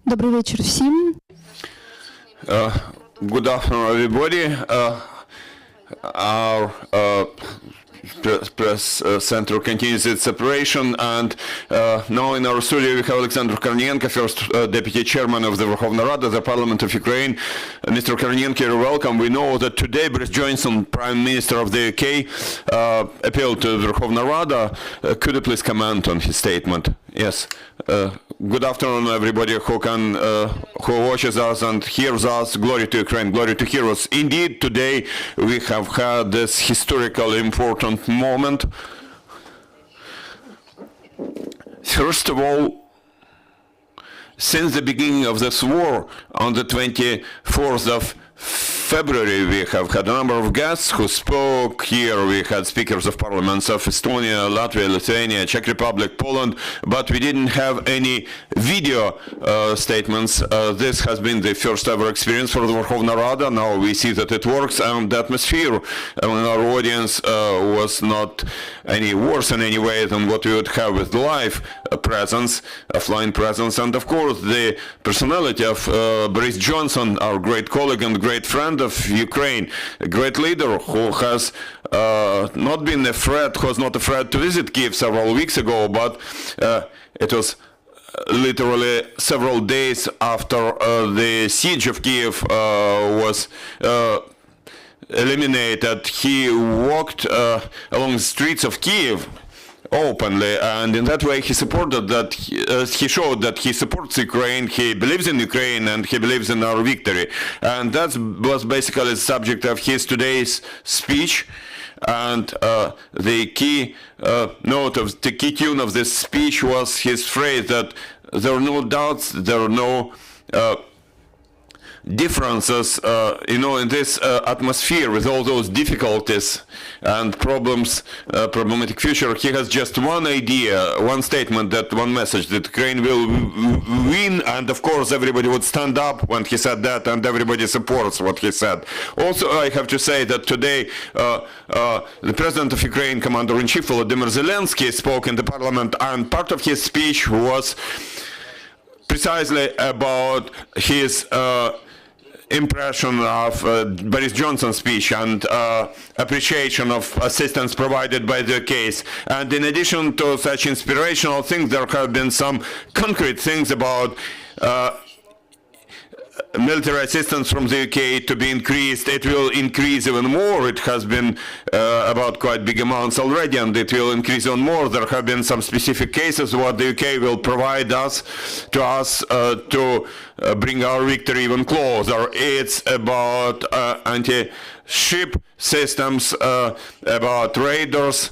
Добрый вечер всем. Good afternoon, everybody. Our press center continues its operation, and now in our studio we have Oleksandr Kornienko, first deputy chairman of the Verkhovna Rada, the Parliament of Ukraine. Mr. Kornienko, you're welcome. We know that today Boris Johnson, Prime Minister of the UK, appealed to the Verkhovna Rada. Could you please comment on his statement? Yes. Good afternoon, everybody who watches us and hears us. Glory to Ukraine, glory to heroes. Indeed, today we have had this historical important moment. First of all, since the beginning of this war, on the 24th of February, we have had a number of guests who spoke here. We had speakers of parliaments of Estonia, Latvia, Lithuania, Czech Republic, Poland, but we didn't have any video statements. This has been the first ever experience for the Verkhovna Rada. Now we see that it works, and the atmosphere among our audience was not any worse in any way than what we would have with live presence, offline presence. And of course, the personality of Boris Johnson, our great colleague and great friend of Ukraine, a great leader who has not been afraid, who was not afraid to visit Kiev several weeks ago, but it was literally several days after the siege of Kiev was eliminated. He walked along the streets of Kiev openly, and in that way he supported that. He showed that he supports Ukraine, he believes in Ukraine, and he believes in our victory. And that was basically the subject of his today's speech. And the key the key tune of this speech was his phrase that there are no doubts, there are no differences, in this atmosphere with all those difficulties and problems, problematic future. He has just one idea, one statement, one message, that Ukraine will win, and of course everybody would stand up when he said that, and everybody supports what he said. Also, I have to say that today the President of Ukraine, Commander-in-Chief Volodymyr Zelensky, spoke in the parliament, and part of his speech was precisely about his impression of Boris Johnson's speech and appreciation of assistance provided by the case. And in addition to such inspirational things, there have been some concrete things about military assistance from the UK to be increased. It will increase even more. It has been about quite big amounts already, and it will increase even more. There have been some specific cases what the UK will provide us to bring our victory even closer. It's about anti-ship systems, about radars,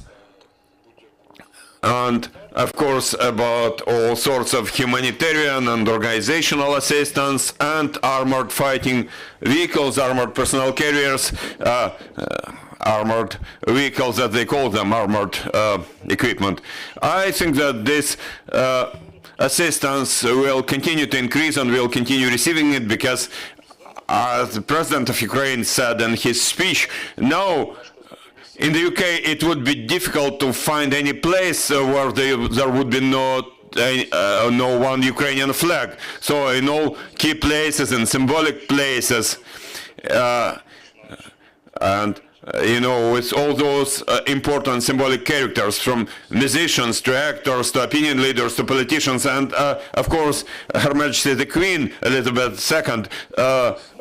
and of course about all sorts of humanitarian and organizational assistance and armored fighting vehicles, armored personnel carriers, armored vehicles, that they call them, armored equipment. I think that this assistance will continue to increase, and we'll continue receiving it, because as the President of Ukraine said in his speech, now in the UK, it would be difficult to find any place where there would be no one Ukrainian flag. So in all key places and symbolic places, and with all those important symbolic characters, from musicians to actors to opinion leaders to politicians, and of course Her Majesty the Queen Elizabeth II,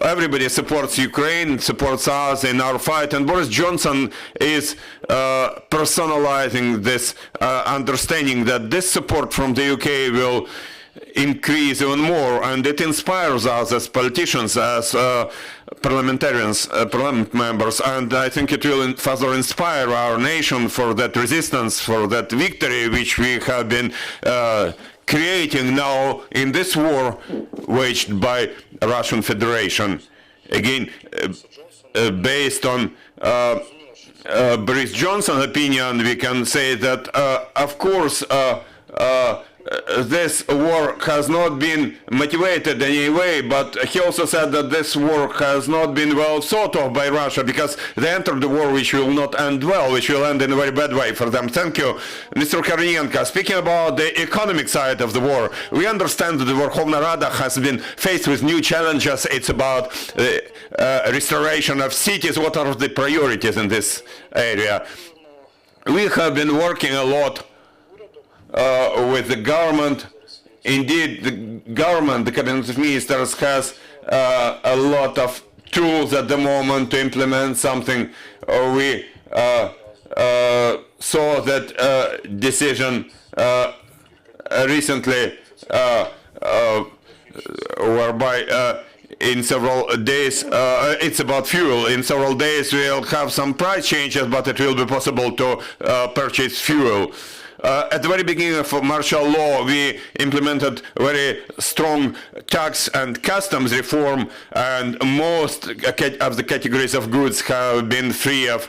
everybody supports Ukraine, supports us in our fight, and Boris Johnson is personalizing this understanding that this support from the UK will increase even more, and it inspires us as politicians, as parliamentarians, parliament members, and I think it will further inspire our nation for that resistance, for that victory which we have been creating now in this war waged by Russian Federation. Again, based on Boris Johnson's opinion, we can say that of course this war has not been motivated in any way, but he also said that this war has not been well thought of by Russia because they entered the war which will not end well, which will end in a very bad way for them. Thank you, Mr. Kornienko. Speaking about the economic side of the war, we understand that the Verkhovna Rada has been faced with new challenges. It's about restoration of cities. What are the priorities in this area? We have been working a lot with the government. Indeed, the government, the cabinet of ministers, has a lot of tools at the moment to implement something. We saw that decision recently, whereby in several days, it's about fuel. In several days we'll have some price changes, but it will be possible to purchase fuel. At the very beginning of martial law, we implemented very strong tax and customs reform, and most of the categories of goods have been free of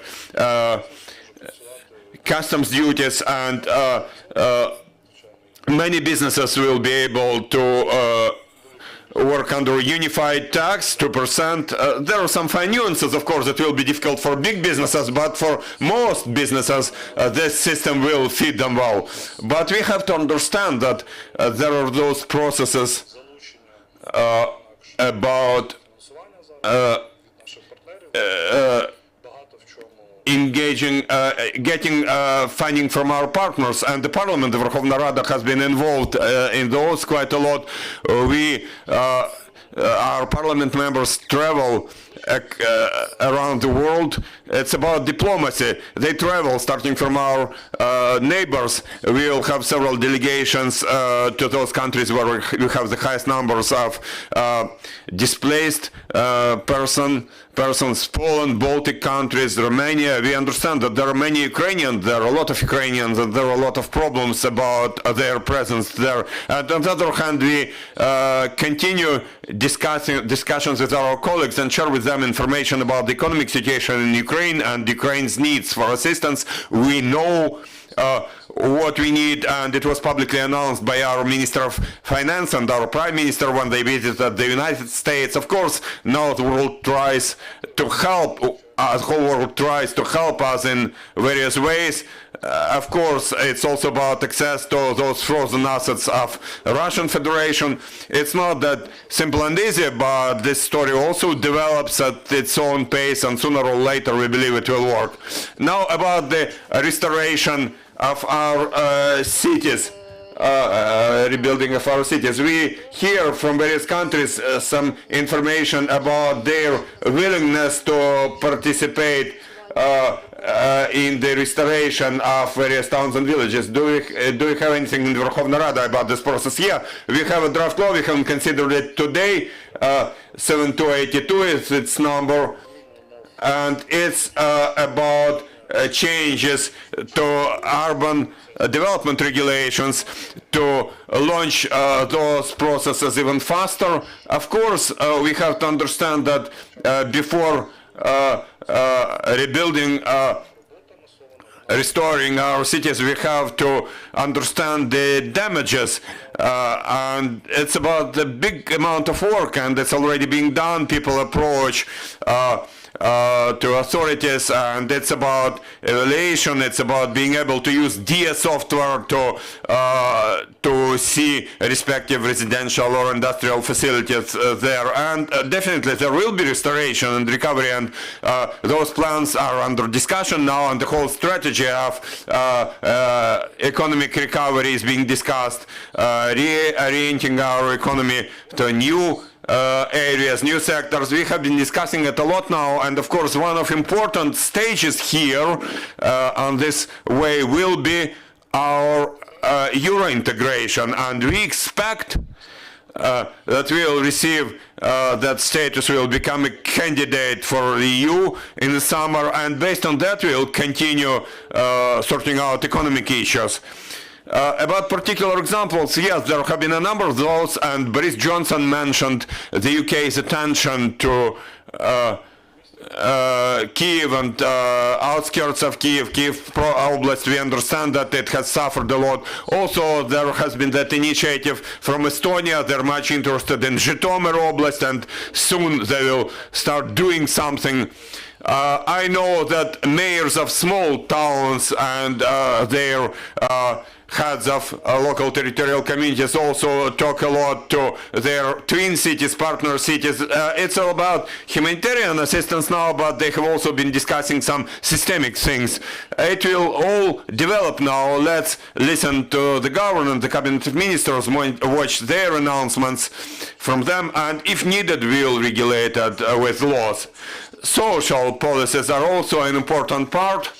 customs duties, and many businesses will be able to work under unified tax, 2%. There are some fine nuances, of course, that will be difficult for big businesses, but for most businesses, this system will fit them well. But we have to understand that there are those processes about engaging, getting funding from our partners, and the Parliament, the Verkhovna Rada, has been involved in those quite a lot. Our Parliament members travel around the world. It's about diplomacy. They travel, starting from our neighbors. We will have several delegations to those countries where we have the highest numbers of displaced persons, Poland, Baltic countries, Romania. We understand that there are many Ukrainians, there are a lot of Ukrainians, and there are a lot of problems about their presence there. And on the other hand, we continue discussions with our colleagues and share with them information about the economic situation in Ukraine and Ukraine's needs for assistance. We know what we need, and it was publicly announced by our Minister of Finance and our Prime Minister when they visited the United States. Of course, now the world tries to help, the whole world tries to help us in various ways. Of course, it's also about access to those frozen assets of Russian Federation. It's not that simple and easy, but this story also develops at its own pace, and sooner or later we believe it will work. Now about the restoration of our cities, rebuilding of our cities. We hear from various countries some information about their willingness to participate in the restoration of various towns and villages. Do we have anything in the Verkhovna Rada about this process? Yeah, we have a draft law. We haven't considered it today. 7282 is its number, and it's about changes to urban development regulations to launch those processes even faster. Of course, we have to understand that before rebuilding, restoring our cities, we have to understand the damages, and it's about the big amount of work, and it's already being done. People approach to authorities, and it's about evaluation. It's about being able to use DS software to see respective residential or industrial facilities there. And definitely there will be restoration and recovery, and those plans are under discussion now, and the whole strategy of economic recovery is being discussed, reorienting our economy to new areas, new sectors. We have been discussing it a lot now, and of course one of important stages here on this way will be our Euro integration, and we expect that we will receive that status, will become a candidate for the EU in the summer, and based on that we will continue sorting out economic issues. About particular examples, yes, there have been a number of those, and Boris Johnson mentioned the UK's attention to Kiev and outskirts of Kiev, Oblast, we understand that it has suffered a lot. Also, there has been that initiative from Estonia. They're much interested in Zhytomyr Oblast, and soon they will start doing something. I know that mayors of small towns and their heads of local territorial communities also talk a lot to their twin cities, partner cities. It's all about humanitarian assistance now, but they have also been discussing some systemic things. It will all develop now. Let's listen to the government, the cabinet of ministers, watch their announcements from them, and if needed, we will regulate it with laws. Social policies are also an important part.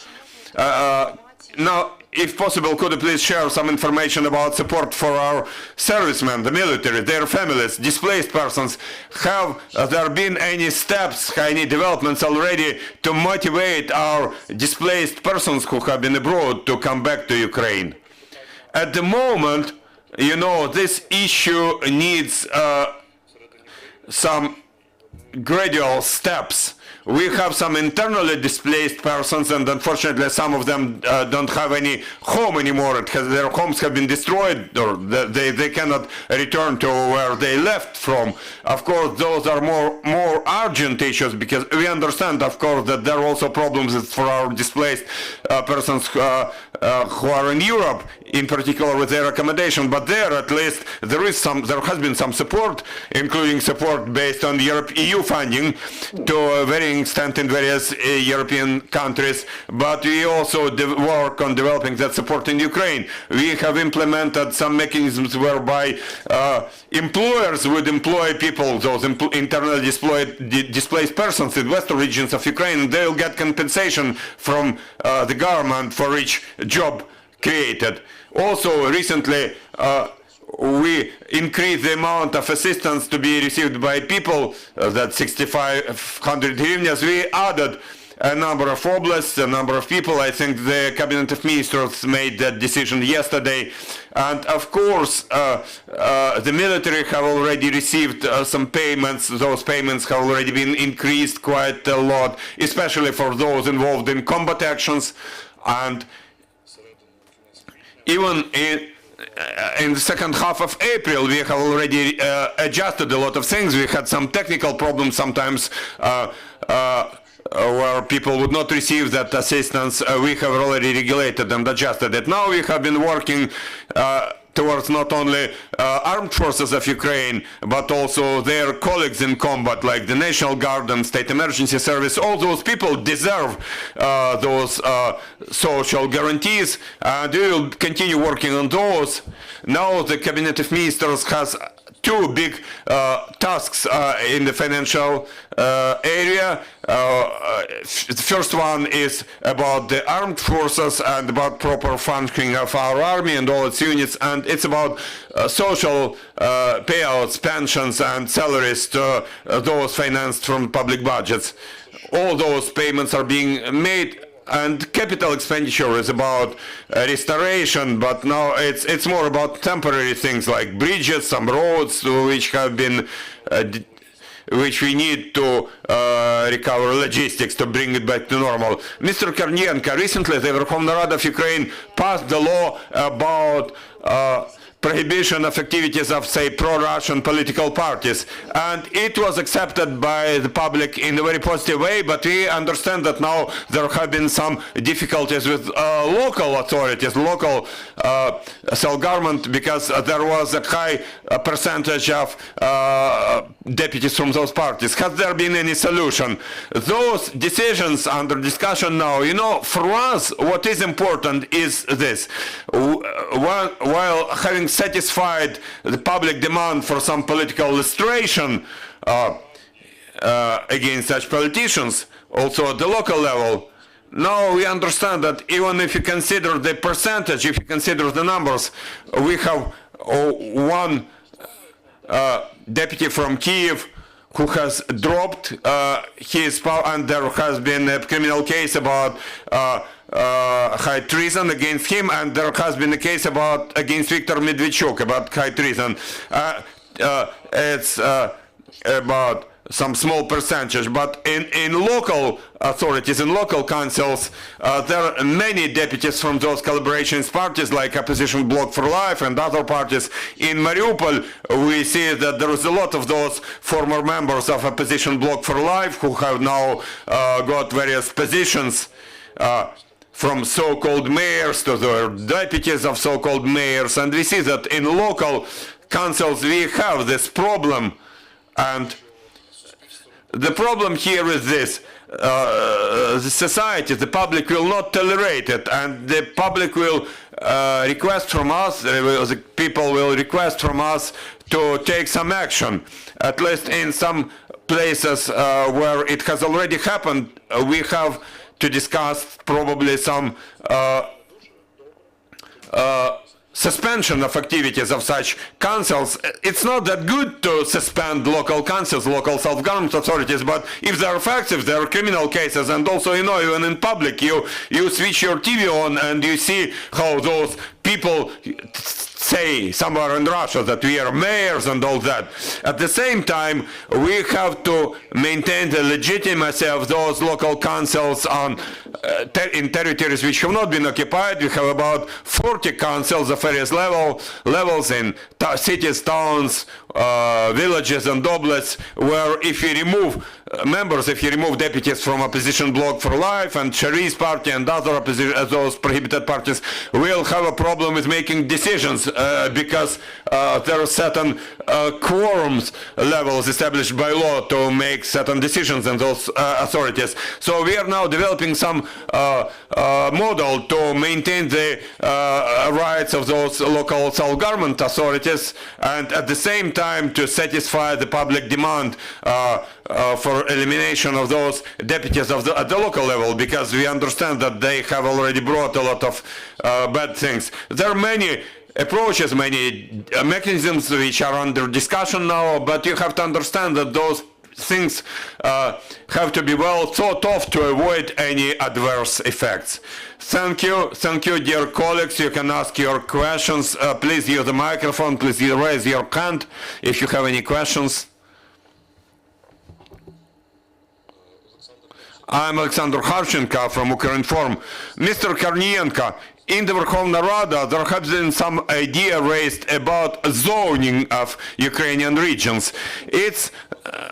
Now, if possible, could you please share some information about support for our servicemen, the military, their families, displaced persons? Have there been any steps, any developments already to motivate our displaced persons who have been abroad to come back to Ukraine? At the moment, you know, this issue needs some gradual steps. We have some internally displaced persons, and unfortunately some of them don't have any home anymore. Their homes have been destroyed, or they cannot return to where they left from. Of course, those are more urgent issues, because we understand, of course, that there are also problems for our displaced persons who are in Europe, in particular with their accommodation. But there, at least, there has been some support, including support based on EU funding to a varying extent in various European countries. But we also work on developing that support in Ukraine. We have implemented some mechanisms whereby employers would employ people, those internally displaced persons in western regions of Ukraine, and they will get compensation from the government for each job created. Also, recently, we increased the amount of assistance to be received by people, that 6,500 hryvnias. We added a number of oblasts, a number of people. I think the cabinet of ministers made that decision yesterday. And of course, the military have already received some payments. Those payments have already been increased quite a lot, especially for those involved in combat actions. And even in the second half of April, we have already adjusted a lot of things. We had some technical problems sometimes where people would not receive that assistance. We have already regulated and adjusted it. Now we have been working towards not only armed forces of Ukraine, but also their colleagues in combat, like the National Guard and State Emergency Service. All those people deserve those social guarantees, and we will continue working on those. Now the Cabinet of Ministers has two big tasks in the financial area. The first one is about the armed forces and about proper functioning of our army and all its units, and it's about social payouts, pensions and salaries to those financed from public budgets. All those payments are being made, and capital expenditure is about restoration, but now it's more about temporary things like bridges, some roads which have been which we need to recover logistics to bring it back to normal. Mr. Kornienko, recently the Verkhovna Rada of Ukraine passed the law about prohibition of activities of, say, pro-Russian political parties, and it was accepted by the public in a very positive way, but we understand that now there have been some difficulties with local authorities, local self-government, because there was a high percentage of deputies from those parties. Has there been any solution? Those decisions under discussion now, you know, for us, what is important is this. While having satisfied the public demand for some political illustration against such politicians, also at the local level, now we understand that even if you consider the percentage, if you consider the numbers, we have one deputy from Kiev who has dropped his power, and there has been a criminal case about high treason against him, and there has been a case against Viktor Medvedchuk about high treason. It's about some small percentage, but in local authorities, in local councils, there are many deputies from those collaborationist parties like Opposition Bloc for Life and other parties. In Mariupol, we see that there is a lot of those former members of Opposition Bloc for Life who have now got various positions, from so-called mayors to the deputies of so-called mayors, and we see that in local councils we have this problem. And the problem here is this: the society, the public will not tolerate it, and the public will request from us, the people will request from us to take some action. At least in some places where it has already happened, we have to discuss probably some suspension of activities of such councils. It's not that good to suspend local councils, local self-government authorities, but if there are facts, if there are criminal cases, and also, you know, even in public, you switch your TV on and you see how those people say somewhere in Russia that we are mayors and all that. At the same time, we have to maintain the legitimacy of those local councils on in territories which have not been occupied. We have about 40 councils of various levels in cities, towns, villages and oblasts, where if you remove members, if you remove deputies from Opposition Bloc for Life and Shari's party and other those prohibited parties, we'll have a problem with making decisions because there are certain quorums levels established by law to make certain decisions in those authorities. So we are now developing some model to maintain the rights of those local self-government authorities, and at the same time to satisfy the public demand for elimination of those deputies at the local level, because we understand that they have already brought a lot of bad things. There are many approaches, many mechanisms which are under discussion now, but you have to understand that those things have to be well thought of to avoid any adverse effects. Thank you, dear colleagues. You can ask your questions. Please use the microphone. Please raise your hand if you have any questions. I'm Oleksandr Kornienko from Ukrinform. Mr. Kornienko, in the Verkhovna Rada, there has been some idea raised about zoning of Ukrainian regions. It's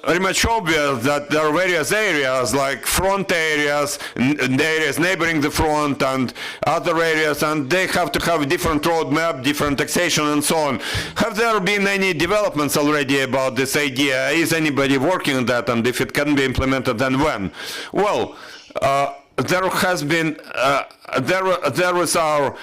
very much obvious that there are various areas like front areas, areas neighboring the front and other areas, and they have to have a different roadmap, different taxation and so on. Have there been any developments already about this idea? Is anybody working on that, and if it can be implemented, then when? Well, there has been, there was our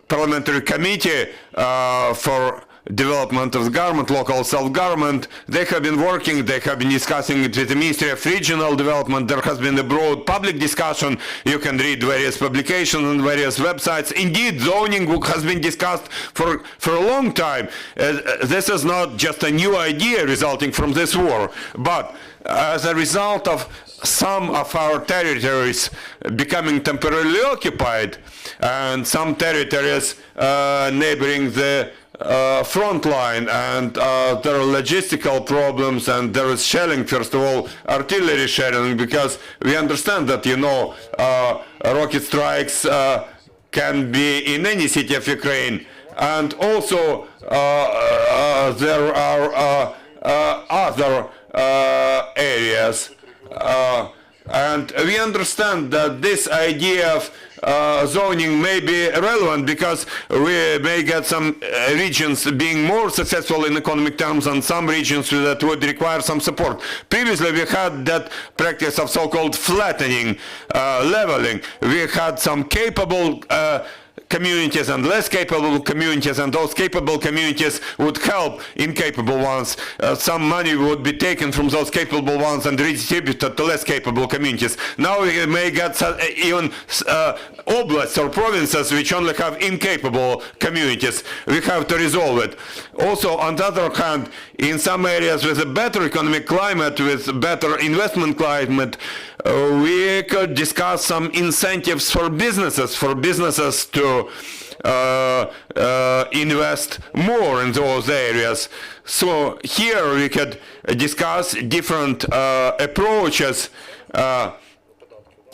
parliamentary committee for development of the government, local self-government. They have been working, they have been discussing it with the Ministry of Regional Development. There has been a broad public discussion. You can read various publications on various websites. Indeed, zoning has been discussed for a long time. This is not just a new idea resulting from this war, but as a result of some of our territories becoming temporarily occupied, and some territories neighboring the front line, and there are logistical problems, and there is shelling, first of all, artillery shelling, because we understand that, you know, rocket strikes can be in any city of Ukraine, and also there are other areas. And we understand that this idea of zoning may be relevant because we may get some regions being more successful in economic terms and some regions that would require some support. Previously we had that practice of so-called flattening, leveling. We had some capable communities and less capable communities, and those capable communities would help incapable ones. Some money would be taken from those capable ones and redistributed to less capable communities. Now we may get even oblasts or provinces which only have incapable communities. We have to resolve it. Also, on the other hand, in some areas with a better economic climate, with better investment climate, we could discuss some incentives for businesses to invest more in those areas. So here we could discuss different approaches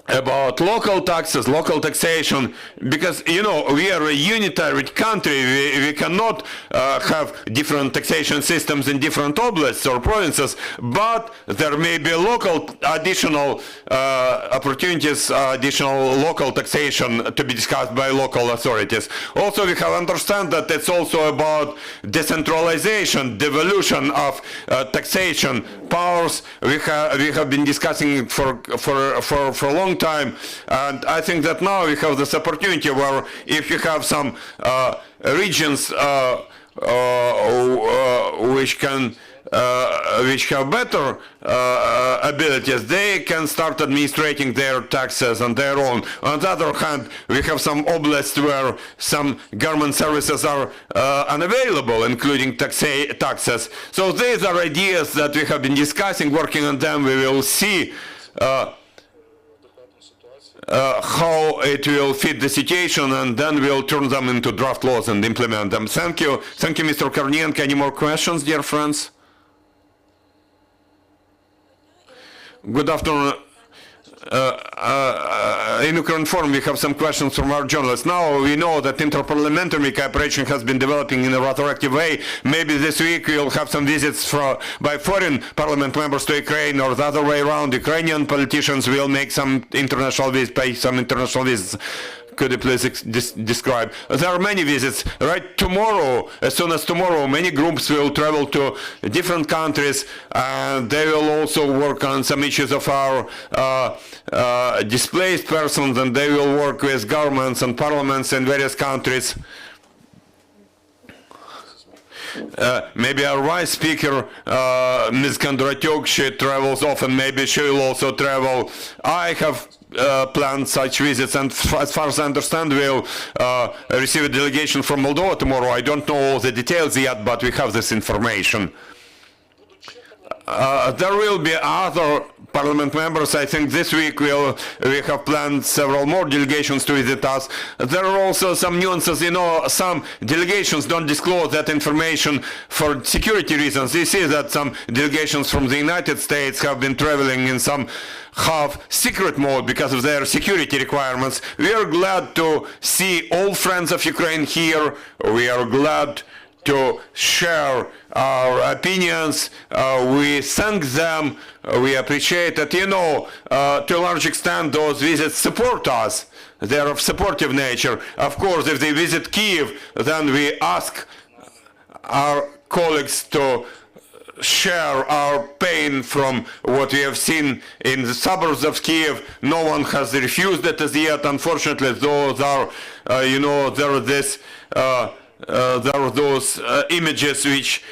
about local taxes, local taxation, because, you know, we are a unitary country. We cannot have different taxation systems in different oblasts or provinces, but there may be local additional opportunities, additional local taxation to be discussed by local authorities. Also, we have understand that it's also about decentralization, devolution of taxation powers. We have been discussing it for a long time, and I think that now we have this opportunity where if you have some regions which have better abilities, they can start administrating their taxes on their own. On the other hand, we have some oblasts where some government services are unavailable, including taxes. So these are ideas that we have been discussing, working on them. We will see how it will fit the situation, and then we'll turn them into draft laws and implement them. Thank you, Mr. Kornienko. Any more questions, dear friends? Good afternoon. In Ukrinform, we have some questions from our journalists. Now we know that interparliamentary cooperation has been developing in a rather active way. Maybe this week we'll have some visits by foreign parliament members to Ukraine, or the other way around. Ukrainian politicians will make some international visits, pay some international visits. Could you please describe? There are many visits. Right tomorrow, as soon as tomorrow, many groups will travel to different countries, and they will also work on some issues of our displaced persons, and they will work with governments and parliaments in various countries. Maybe our vice speaker, Ms. Kondratyuk, she travels often. Maybe she will also travel. I have planned such visits, and as far as I understand, we'll receive a delegation from Moldova tomorrow. I don't know all the details yet, but we have this information. There will be other parliament members. I think this week we have planned several more delegations to visit us. There are also some nuances. You know, some delegations don't disclose that information for security reasons. You see that some delegations from the United States have been traveling in some half-secret mode because of their security requirements. We are glad to see all friends of Ukraine here. We are glad to share our opinions. We thank them. We appreciate it. You know, to a large extent, those visits support us. They are of supportive nature. Of course, if they visit Kiev, then we ask our colleagues to share our pain from what we have seen in the suburbs of Kiev. No one has refused it as yet. Unfortunately, those are, you know, there are those images which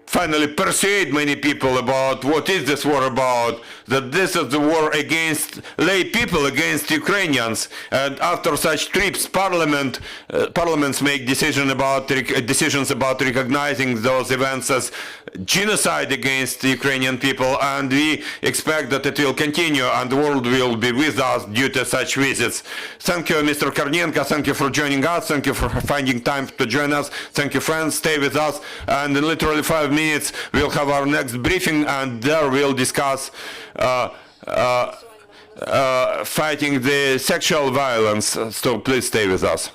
finally persuade many people about what is this war about, that this is the war against lay people, against Ukrainians. And after such trips, parliaments make decisions about recognizing those events as genocide against the Ukrainian people, and we expect that it will continue and the world will be with us due to such visits. Thank you, Mr. Kornienko. Thank you for joining us. Thank you for finding time to join us. Thank you, friends. Stay with us, and in literally 5 minutes we'll have our next briefing, and there we'll discuss fighting the sexual violence. So please stay with us.